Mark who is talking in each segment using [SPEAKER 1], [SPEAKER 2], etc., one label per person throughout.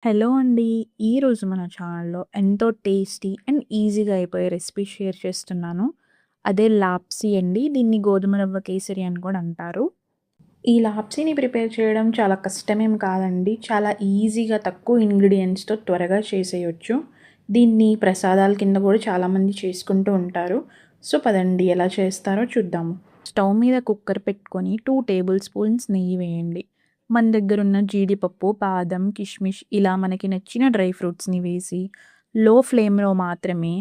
[SPEAKER 1] Hello అండి. ఈరోజు మన ఛానల్‌లో ఎంతో టేస్టీ అండ్ ఈజీగా అయిపోయే రెసిపీ షేర్ చేస్తున్నాను. అదే లాప్సీ అండి. దీన్ని గోధుమ రవ్వ కేసరి అని కూడా అంటారు. ఈ లాప్సీని ప్రిపేర్ చేయడం చాలా కష్టమేం కాదండి. చాలా ఈజీగా తక్కువ ఇంగ్రీడియెంట్స్‌తో త్వరగా చేసేయొచ్చు. దీన్ని ప్రసాదాల కింద కూడా చాలామంది చేసుకుంటూ ఉంటారు. సో, పదండి ఎలా చేస్తారో చూద్దాము. స్టవ్ మీద కుక్కర్ పెట్టుకొని 2 టేబుల్ స్పూన్స్ నెయ్యి వేయండి. మన దగ్గరున్న జీడిపప్పు, బాదం, కిష్మిష్ ఇలా మనకి నచ్చిన డ్రై ఫ్రూట్స్‌ని వేసి లో ఫ్లేమ్‌లో మాత్రమే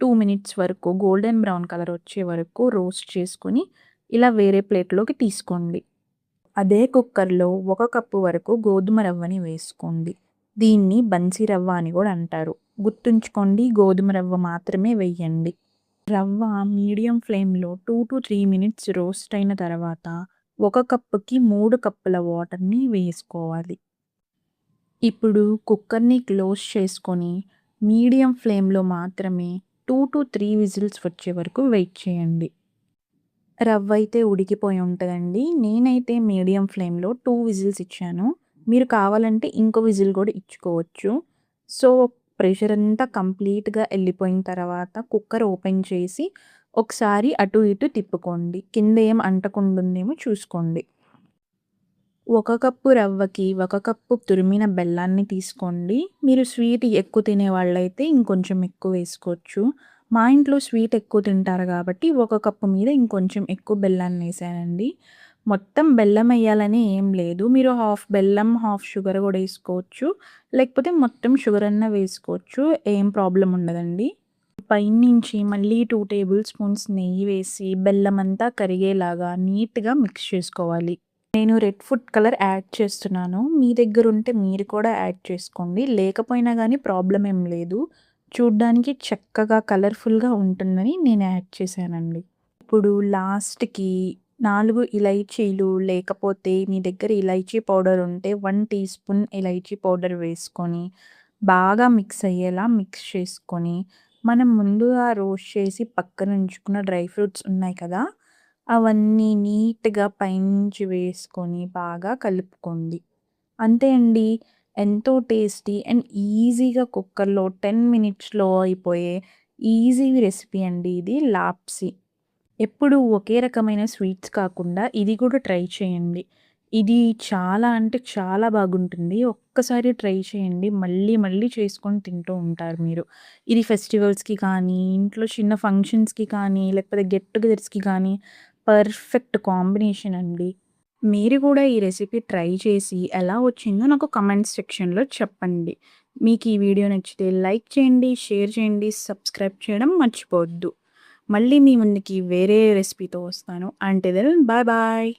[SPEAKER 1] 2 మినిట్స్ వరకు గోల్డెన్ బ్రౌన్ కలర్ వచ్చే వరకు రోస్ట్ చేసుకొని ఇలా వేరే ప్లేట్‌లోకి తీసుకోండి. అదే కుక్కర్‌లో 1 కప్పు వరకు గోధుమ రవ్వని వేసుకోండి. దీన్ని బన్సీ రవ్వ అని కూడా అంటారు. గుర్తుంచుకోండి, గోధుమ రవ్వ మాత్రమే వెయ్యండి. రవ్వ మీడియం ఫ్లేమ్‌లో 2-3 మినిట్స్ రోస్ట్ అయిన తర్వాత 1 కప్పుకి 3 కప్పుల వాటర్‌ని వేసుకోవాలి. ఇప్పుడు కుక్కర్‌ని క్లోజ్ చేసుకొని మీడియం ఫ్లేమ్‌లో మాత్రమే 2-3 విజిల్స్ వచ్చే వరకు వెయిట్ చేయండి. రవ్వ అయితే ఉడికిపోయి ఉంటదండి. నేనైతే మీడియం ఫ్లేమ్‌లో 2 విజిల్స్ ఇచ్చాను. మీరు కావాలంటే ఇంకో విజిల్ కూడా ఇచ్చుకోవచ్చు. సో, ప్రెషర్ అంతా కంప్లీట్‌గా ఎళ్ళిపోయిన తర్వాత కుక్కర్ ఓపెన్ చేసి ఒకసారి అటు ఇటు తిప్పుకోండి. కింద ఏం అంటకుండా ఉందేమో చూసుకోండి. 1 కప్పు రవ్వకి 1 కప్పు తురిమిన బెల్లాన్ని తీసుకోండి. మీరు స్వీట్ ఎక్కువ తినేవాళ్ళైతే ఇంకొంచెం ఎక్కువ వేసుకోవచ్చు. మా ఇంట్లో స్వీట్ ఎక్కువ తింటారు కాబట్టి 1 కప్పు మీద ఇంకొంచెం ఎక్కువ బెల్లాన్నేసానండి. మొత్తం బెల్లం ఎయ్యాలని ఏం లేదు. మీరు హాఫ్ బెల్లం, హాఫ్ షుగర్ గూడా ఏసుకోవచ్చు. లేకపోతే మొత్తం షుగర్ అన్నా వేసుకోవచ్చు. ఏం ప్రాబ్లమ్ ఉండదండి. పైనుంచి మళ్ళీ 2 టేబుల్ స్పూన్స్ నెయ్యి వేసి బెల్లమంతా కరిగేలాగా నీట్‌గా మిక్స్ చేసుకోవాలి. నేను రెడ్ ఫుడ్ కలర్ యాడ్ చేస్తున్నాను. మీ దగ్గరుంటే మీరు కూడా యాడ్ చేసుకోండి. లేకపోయినా గానీ ప్రాబ్లమ్ ఏం లేదు. చూడ్డానికి చక్కగా కలర్‌ఫుల్‌గా ఉంటుందని నేను యాడ్ చేశానండి. ఇప్పుడు లాస్ట్‌కి 4 ఇలైచీలు లేకపోతే మీ దగ్గర ఇలైచీ పౌడర్ ఉంటే 1 టీ స్పూన్ ఇలైచీ పౌడర్ వేసుకొని బాగా మిక్స్ అయ్యేలా మిక్స్ చేసుకొని, మనం ముందుగా రోస్ట్ చేసి పక్కన ఉంచుకున్న డ్రై ఫ్రూట్స్ ఉన్నాయి కదా! అవన్నీ నీట్‌గా పైనుంచి వేసుకొని బాగా కలుపుకోండి. అంతే అండి. ఎంతో టేస్టీ అండ్ ఈజీగా కుక్కర్‌లో 10 మినిట్స్‌లో అయిపోయే ఈజీ రెసిపీ అండి ఇది లాప్సీ. ఎప్పుడూ ఒకే రకమైన స్వీట్స్ కాకుండా ఇది కూడా ట్రై చేయండి. ఇది చాలా అంటే చాలా బాగుంటుంది. ఒక్కసారి ట్రై చేయండి. మళ్ళీ మళ్ళీ చేసుకొని తింటూ ఉంటారు మీరు. ఇది ఫెస్టివల్స్‌కి కానీ, ఇంట్లో చిన్న ఫంక్షన్స్‌కి కానీ, లేకపోతే గెట్ టుగెదర్స్‌కి కానీ పర్ఫెక్ట్ కాంబినేషన్ అండి. మీరు కూడా ఈ రెసిపీ ట్రై చేసి ఎలా వచ్చిందో నాకు కామెంట్స్ సెక్షన్‌లో చెప్పండి. మీకు ఈ వీడియో నచ్చితే లైక్ చేయండి, షేర్ చేయండి, సబ్స్క్రైబ్ చేయడం మర్చిపోవద్దు. మళ్ళీ మీ ముందుకి వేరే రెసిపీతో వస్తాను. Until then bye bye.